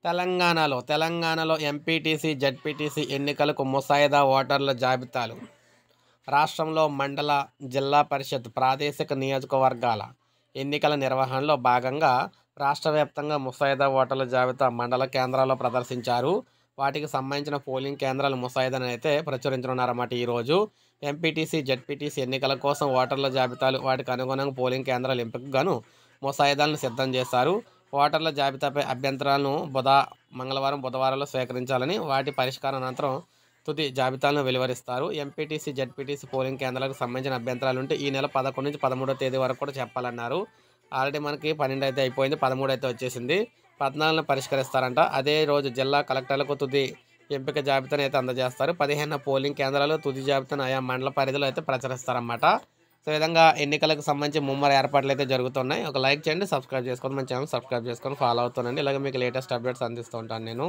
తెలంగాణలో MPTC, ZPTC ఎన్నికలకు ముసాయిదా ఓటర్ల జాబితాలు. రాష్ట్రంలో మండల, జిల్లా పరిషత్, ప్రాదేశిక నియోజకవర్గాల ఎన్నికల నిర్వహణలో భాగంగా రాష్ట్ర వ్యాప్తంగా ముసాయిదా ఓటర్ల జాబితా మండల కేంద్రాల్లో ప్రదర్శించారు. వాటికి సంబంధించిన పోలింగ్ కేంద్రాల ముసాయిదాను అయితే ప్రచురించనున్నారన్నమాట. ఈరోజు ఎంపీటీసీ, జడ్పీటీసీ ఎన్నికల కోసం ఓటర్ల జాబితాలు, వాటికి అనుగుణంగా పోలింగ్ కేంద్రాల ఎంపికకు గాను ముసాయిదాలను సిద్ధం చేశారు. ఓటర్ల జాబితాపై అభ్యంతరాలను మంగళవారం, బుధవారంలో స్వీకరించాలని, వాటి పరిష్కారం అనంతరం తుది జాబితాలను వెలువరిస్తారు. ఎంపీటీసీ, జడ్పీటీసీ పోలింగ్ కేంద్రాలకు సంబంధించిన అభ్యంతరాలు ఉంటే ఈ నెల 11 నుంచి 13వ తేదీ వరకు కూడా చెప్పాలన్నారు. ఆల్రెడీ మనకి 12 అయితే అయిపోయింది, 13 అయితే వచ్చేసింది. 14న పరిష్కరిస్తారంట. అదే రోజు జిల్లా కలెక్టర్లకు తుది ఎంపిక జాబితాను అయితే అందజేస్తారు. 15న పోలింగ్ కేంద్రాలు తుది జాబితాను ఆయా మండల పరిధిలో అయితే ప్రచురిస్తారన్నమాట. సో ఈ విధంగా ఎన్నికలకు సంబంధించి ముమ్మర ఏర్పాట్లు అయితే జరుగుతున్నాయి. ఒక లైక్ చేయండి, సబ్స్క్రైబ్ చేసుకోండి, మన ఛానల్ సబ్స్క్రైబ్ చేసుకొని ఫాలో అవుతానండి. ఇలాగే మీకు లేటెస్ట్ అప్డేట్స్ అందిస్తూ ఉంటాను నేను.